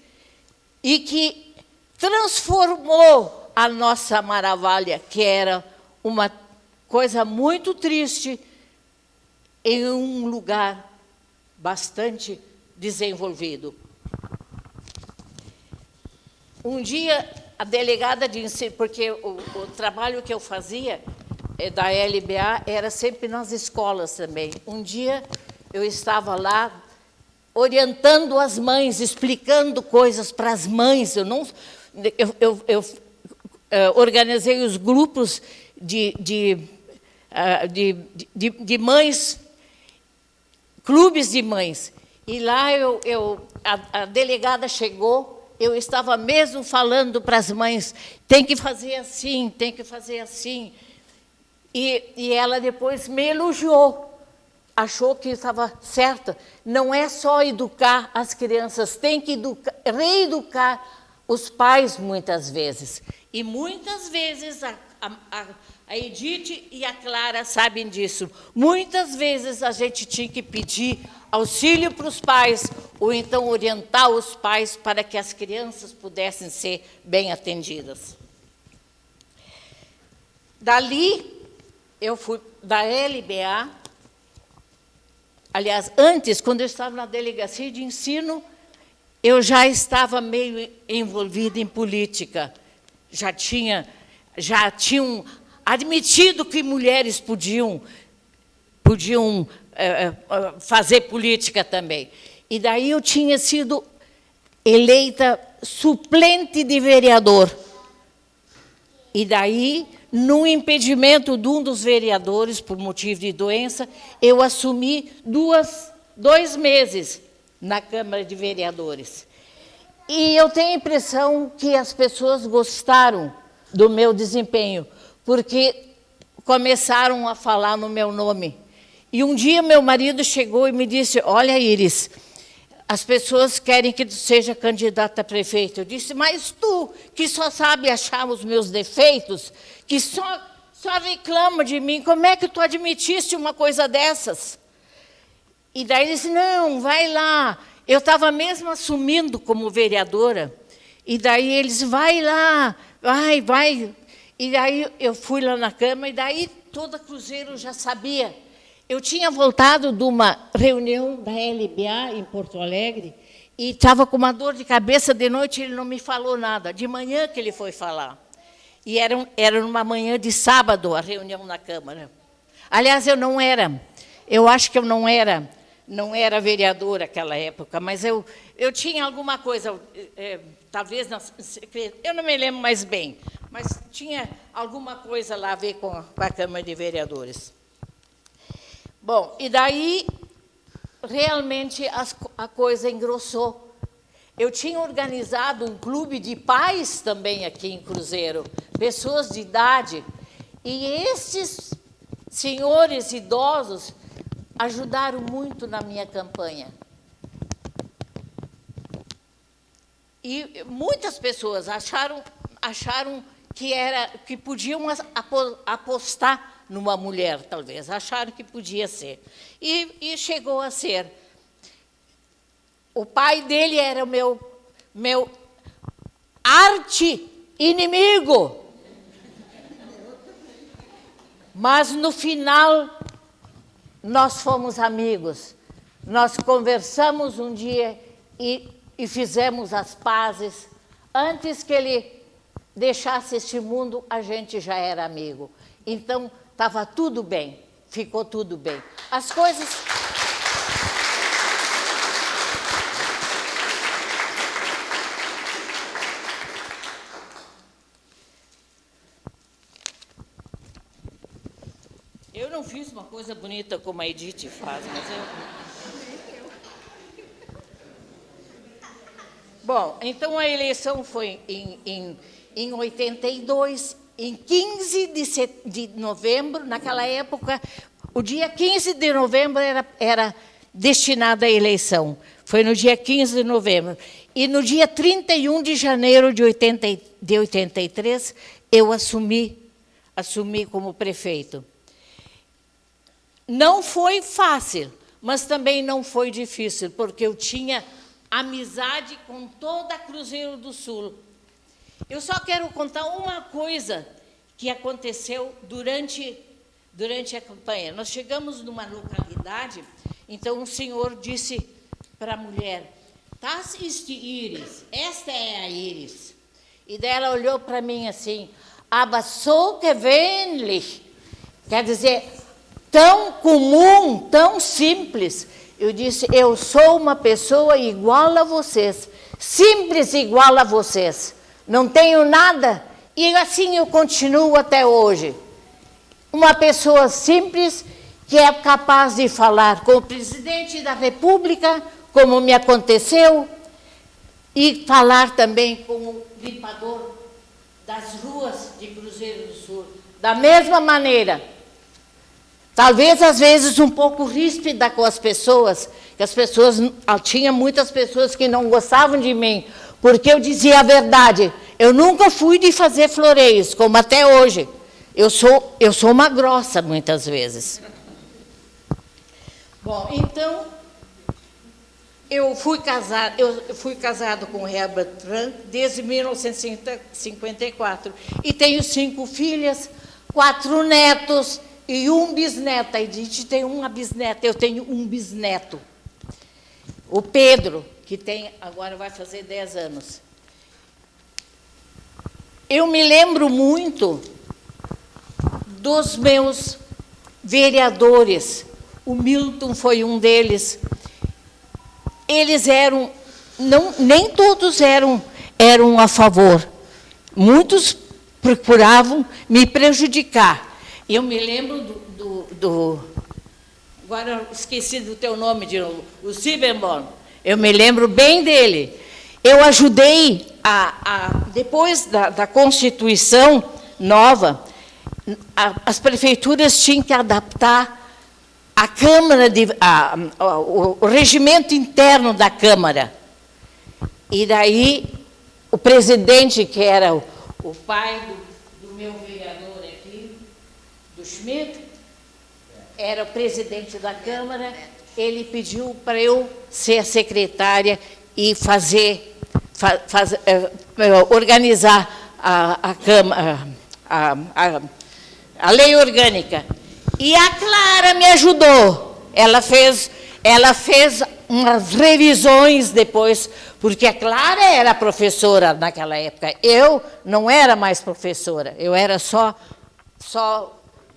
e que transformou a nossa Maravalha, que era uma coisa muito triste, em um lugar bastante desenvolvido. Um dia, a delegada de ensino, porque o trabalho que eu fazia da LBA era sempre nas escolas também. Um dia, eu estava lá orientando as mães, explicando coisas para as mães. Eu organizei os grupos de mães, clubes de mães. E lá a delegada chegou, eu estava mesmo falando para as mães, tem que fazer assim, tem que fazer assim. E ela depois me elogiou, achou que estava certa. Não é só educar as crianças, tem que reeducar os pais muitas vezes. E muitas vezes a Edith e a Clara sabem disso. Muitas vezes a gente tinha que pedir auxílio para os pais, ou então orientar os pais para que as crianças pudessem ser bem atendidas. Dali, eu fui da LBA. Aliás, antes, quando eu estava na delegacia de ensino, eu já estava meio envolvida em política. Já tinham admitido que mulheres podiam fazer política também. E daí eu tinha sido eleita suplente de vereador. E daí, no impedimento de um dos vereadores, por motivo de doença, eu assumi 2 meses na Câmara de Vereadores. E eu tenho a impressão que as pessoas gostaram do meu desempenho, porque começaram a falar no meu nome. E um dia meu marido chegou e me disse, olha, Iris, as pessoas querem que tu seja candidata a prefeito. Eu disse, mas tu, que só sabe achar os meus defeitos, que só reclama de mim, como é que tu admitiste uma coisa dessas? E daí ele disse, não, vai lá. Eu estava mesmo assumindo como vereadora. E daí eles, vai lá, vai. E daí eu fui lá na Câmara, e daí toda Cruzeiro já sabia. Eu tinha voltado de uma reunião da LBA em Porto Alegre, e estava com uma dor de cabeça de noite, ele não me falou nada. De manhã que ele foi falar. E era numa manhã de sábado a reunião na Câmara. Aliás, eu acho que eu não era vereadora naquela época, mas eu tinha alguma coisa, talvez, eu não me lembro mais bem, mas tinha alguma coisa lá a ver com a Câmara de Vereadores. Bom, e daí, realmente, a coisa engrossou. Eu tinha organizado um clube de pais também aqui em Cruzeiro, pessoas de idade, e esses senhores idosos ajudaram muito na minha campanha. E muitas pessoas acharam que podiam apostar numa mulher, talvez. Acharam que podia ser. E chegou a ser. O pai dele era o meu arqui-inimigo. Mas, no final, nós fomos amigos. Nós conversamos um dia e fizemos as pazes. Antes que ele deixasse este mundo, a gente já era amigo. Então, estava tudo bem, ficou tudo bem. As coisas... Eu não fiz uma coisa bonita como a Edith faz, mas eu... Bom, então a eleição foi em 82, em 15 de novembro, naquela época, o dia 15 de novembro era destinado à eleição. Foi no dia 15 de novembro. E no dia 31 de janeiro de 83, eu assumi como prefeito. Não foi fácil, mas também não foi difícil, porque eu tinha amizade com toda a Cruzeiro do Sul. Eu só quero contar uma coisa que aconteceu durante a campanha. Nós chegamos numa localidade, então um senhor disse para a mulher: "Das ist die Iris, esta é a Iris." E daí ela olhou para mim assim: "Aber so gewöhnlich." Quer dizer, tão comum, tão simples. Eu disse: "Eu sou uma pessoa igual a vocês, simples igual a vocês. Não tenho nada." E assim eu continuo até hoje. Uma pessoa simples que é capaz de falar com o presidente da República, como me aconteceu, e falar também com o limpador das ruas de Cruzeiro do Sul. Da mesma maneira. Talvez, às vezes, um pouco ríspida com as pessoas, que as pessoas, tinha muitas pessoas que não gostavam de mim, porque eu dizia a verdade. Eu nunca fui de fazer floreios, como até hoje. Eu sou uma grossa, muitas vezes. Bom, então, eu fui casado com Herbert Frank desde 1954, e tenho 5 filhas, 4 netos, e um bisneto. A Edith tem uma bisneta, eu tenho um bisneto. O Pedro, que agora vai fazer 10 anos. Eu me lembro muito dos meus vereadores. O Milton foi um deles. Eles nem todos eram a favor. Muitos procuravam me prejudicar. Eu me lembro agora eu esqueci do teu nome de novo, o Siebenborn. Eu me lembro bem dele. Eu ajudei, depois da Constituição nova, as prefeituras tinham que adaptar a Câmara, o regimento interno da Câmara. E daí, o presidente, que era o pai do meu vereador aqui, do Schmidt, era o presidente da Câmara, ele pediu para eu ser a secretária e organizar a Câmara, a lei orgânica. E a Clara me ajudou. Ela fez umas revisões depois, porque a Clara era professora naquela época. Eu não era mais professora, eu era só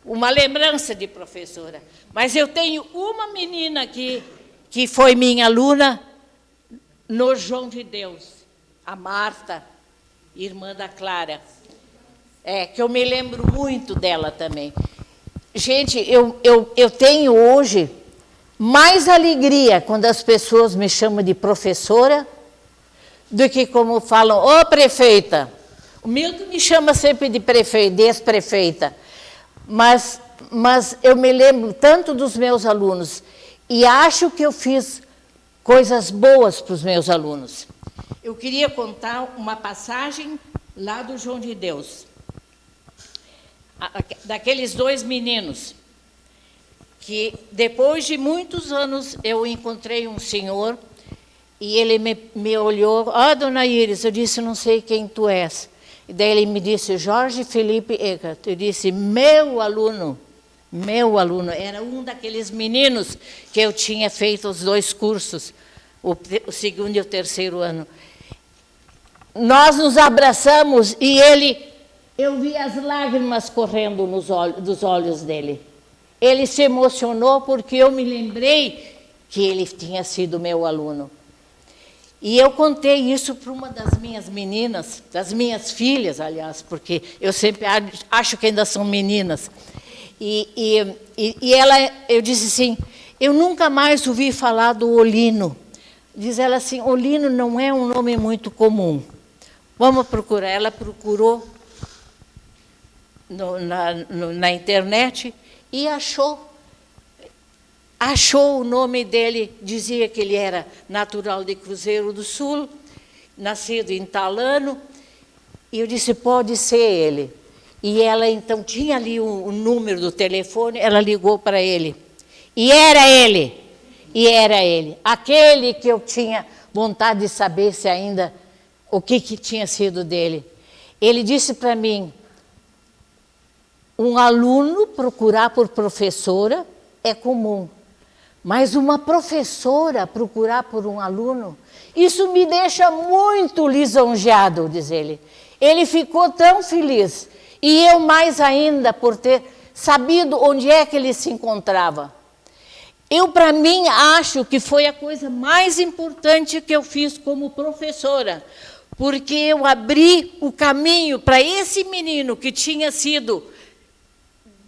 uma lembrança de professora. Mas eu tenho uma menina aqui que foi minha aluna no João de Deus, a Marta, irmã da Clara. Que eu me lembro muito dela também. Gente, eu tenho hoje mais alegria quando as pessoas me chamam de professora do que como falam, ô prefeita. O Milton me chama sempre de prefeita, de ex-prefeita. Mas eu me lembro tanto dos meus alunos e acho que eu fiz coisas boas para os meus alunos. Eu queria contar uma passagem lá do João de Deus. Daqueles 2 meninos, que depois de muitos anos eu encontrei um senhor e ele me olhou, dona Iris, eu disse, não sei quem tu és. E daí ele me disse, Jorge Felipe Eckert. Eu disse, meu aluno, era um daqueles meninos que eu tinha feito os 2 cursos, o 2º e o 3º ano. Nós nos abraçamos e eu vi as lágrimas correndo dos olhos dele. Ele se emocionou porque eu me lembrei que ele tinha sido meu aluno. E eu contei isso para uma das minhas meninas, das minhas filhas, aliás, porque eu sempre acho que ainda são meninas. Eu disse assim, eu nunca mais ouvi falar do Olino. Diz ela assim, Olino não é um nome muito comum. Vamos procurar. Ela procurou na internet e achou o nome dele, dizia que ele era natural de Cruzeiro do Sul, nascido em tal ano, e eu disse, pode ser ele. E ela, então, tinha ali o número do telefone, ela ligou para ele. E era ele, aquele que eu tinha vontade de saber se ainda, o que tinha sido dele. Ele disse para mim, um aluno procurar por professora é comum, mas uma professora procurar por um aluno, isso me deixa muito lisonjeado, diz ele. Ele ficou tão feliz, e eu mais ainda por ter sabido onde é que ele se encontrava. Eu, para mim, acho que foi a coisa mais importante que eu fiz como professora, porque eu abri o caminho para esse menino que tinha sido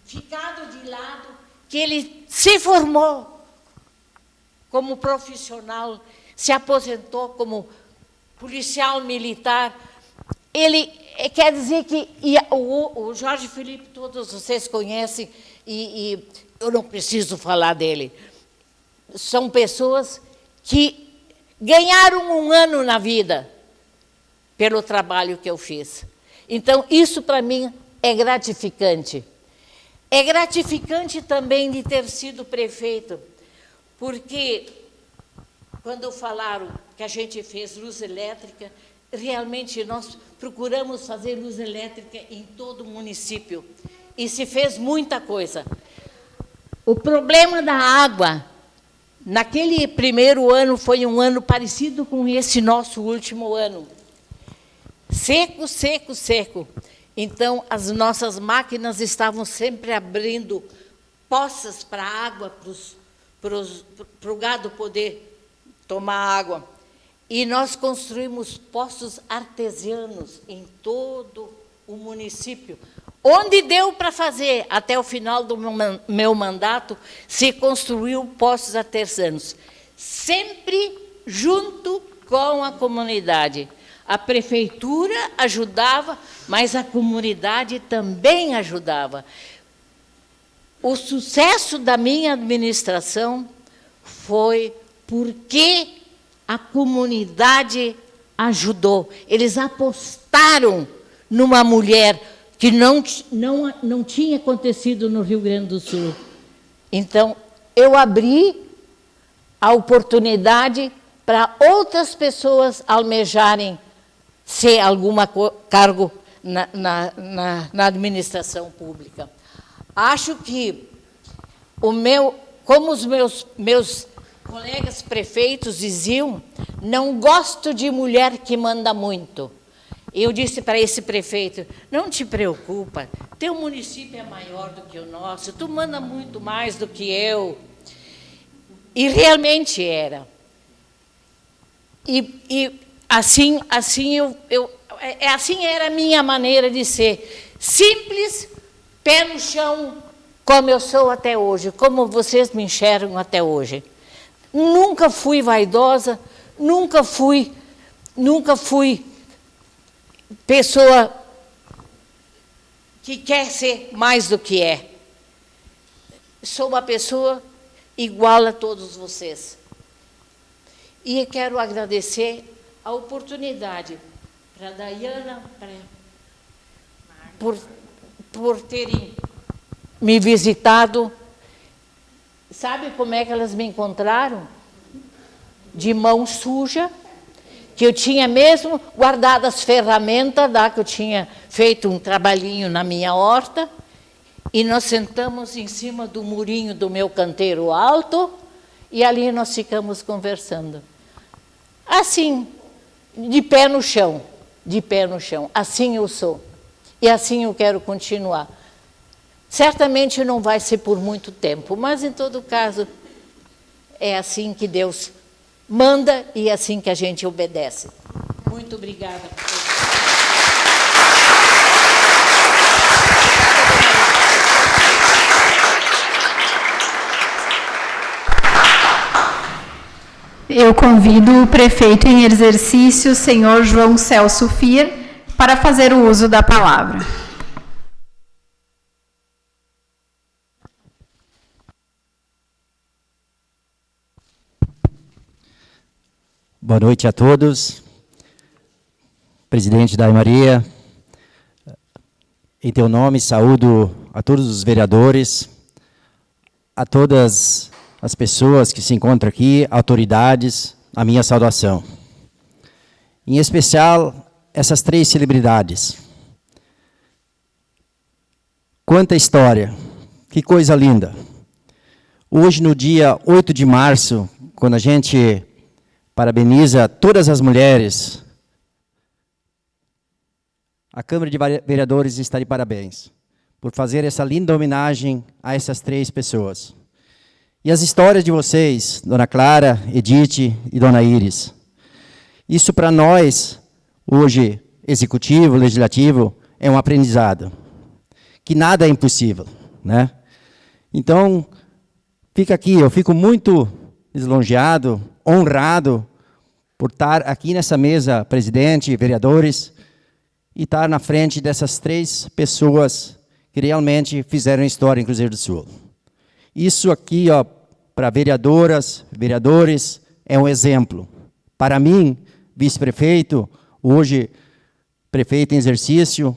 ficado de lado, que ele se formou como profissional, se aposentou como policial militar. Ele quer dizer que o Jorge Felipe, todos vocês conhecem, e eu não preciso falar dele. São pessoas que ganharam um ano na vida pelo trabalho que eu fiz. Então, isso para mim é gratificante. É gratificante também de ter sido prefeito, porque quando falaram que a gente fez luz elétrica, realmente nós procuramos fazer luz elétrica em todo o município, e se fez muita coisa. O problema da água, naquele primeiro ano, foi um ano parecido com esse nosso último ano. Seco, seco, seco. Então, as nossas máquinas estavam sempre abrindo poças para a água, para o gado poder tomar água. E nós construímos poços artesianos em todo o município. Onde deu para fazer, até o final do meu mandato, se construiu poços artesianos. Sempre junto com a comunidade. A prefeitura ajudava, mas a comunidade também ajudava. O sucesso da minha administração foi porque a comunidade ajudou. Eles apostaram numa mulher que não tinha acontecido no Rio Grande do Sul. Então, eu abri a oportunidade para outras pessoas almejarem ser algum cargo na administração pública. Acho que como os meus colegas prefeitos diziam, não gosto de mulher que manda muito. Eu disse para esse prefeito, não te preocupa, teu município é maior do que o nosso, tu manda muito mais do que eu. E realmente era. E assim era a minha maneira de ser. Simples, pé no chão, como eu sou até hoje, como vocês me enxergam até hoje. Nunca fui vaidosa, nunca fui pessoa que quer ser mais do que é. Sou uma pessoa igual a todos vocês. E quero agradecer a oportunidade para a Dayana, por terem me visitado. Sabe como é que elas me encontraram? De mão suja, que eu tinha mesmo guardado as ferramentas, que eu tinha feito um trabalhinho na minha horta, e nós sentamos em cima do murinho do meu canteiro alto, e ali nós ficamos conversando. Assim, de pé no chão, assim eu sou, e assim eu quero continuar. Certamente não vai ser por muito tempo, mas, em todo caso, é assim que Deus manda e é assim que a gente obedece. Muito obrigada. Eu convido o prefeito em exercício, senhor João Celso Fier, para fazer o uso da palavra. Boa noite a todos. Presidente Day Maria, em teu nome saúdo a todos os vereadores, a todas as pessoas que se encontram aqui, autoridades, a minha saudação. Em especial, essas 3 celebridades. Quanta história, que coisa linda. Hoje, no dia 8 de março, quando a gente parabeniza todas as mulheres, a Câmara de Vereadores está de parabéns por fazer essa linda homenagem a essas 3 pessoas. E as histórias de vocês, Dona Clara, Edith e Dona Iris, isso para nós, hoje, executivo, legislativo, é um aprendizado, que nada é impossível, né? Então, fica aqui, eu fico muito lisonjeado, honrado por estar aqui nessa mesa, presidente, vereadores, e estar na frente dessas 3 pessoas que realmente fizeram história em Cruzeiro do Sul. Isso aqui, ó, para vereadoras, vereadores, é um exemplo. Para mim, vice-prefeito, hoje prefeito em exercício,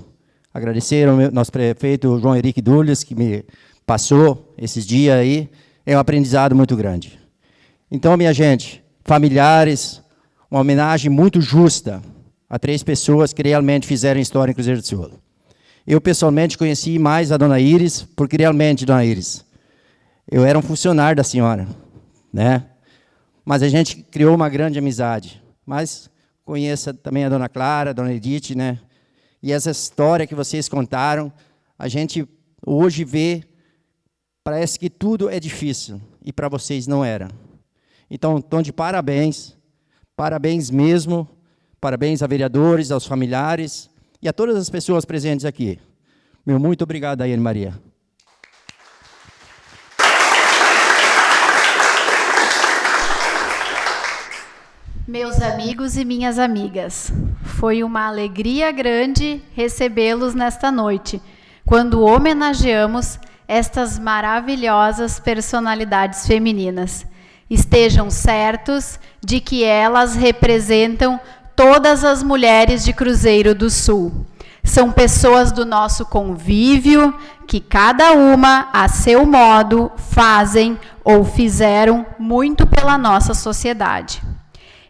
agradecer ao nosso prefeito João Henrique Dulles, que me passou esses dias aí, é um aprendizado muito grande. Então, minha gente, familiares, uma homenagem muito justa a 3 pessoas que realmente fizeram história em Cruzeiro do Sul. Eu, pessoalmente, conheci mais a Dona Iris, porque realmente, Dona Iris, eu era um funcionário da senhora, né? Mas a gente criou uma grande amizade. Mas conheça também a Dona Clara, a Dona Edith, né? E essa história que vocês contaram, a gente hoje vê, parece que tudo é difícil, e para vocês não era. Então, estão de parabéns, parabéns mesmo, parabéns a vereadores, aos familiares e a todas as pessoas presentes aqui. Meu muito obrigado, Daiane Maria. Meus amigos e minhas amigas, foi uma alegria grande recebê-los nesta noite, quando homenageamos estas maravilhosas personalidades femininas. Estejam certos de que elas representam todas as mulheres de Cruzeiro do Sul. São pessoas do nosso convívio que cada uma, a seu modo, fazem ou fizeram muito pela nossa sociedade.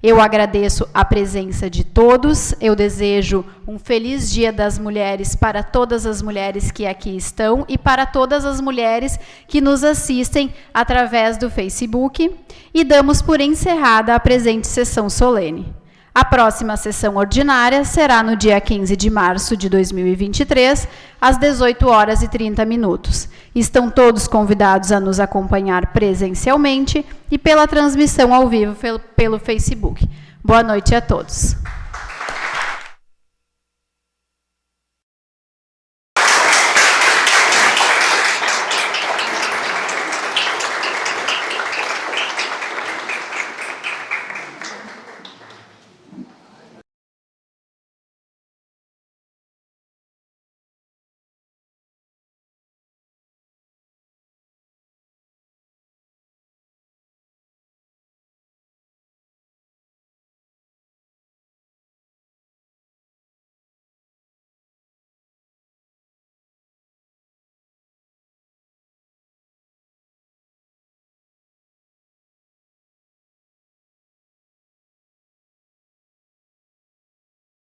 Eu agradeço a presença de todos, eu desejo um feliz Dia das Mulheres para todas as mulheres que aqui estão e para todas as mulheres que nos assistem através do Facebook e damos por encerrada a presente sessão solene. A próxima sessão ordinária será no dia 15 de março de 2023, às 18h30. Estão todos convidados a nos acompanhar presencialmente e pela transmissão ao vivo pelo Facebook. Boa noite a todos.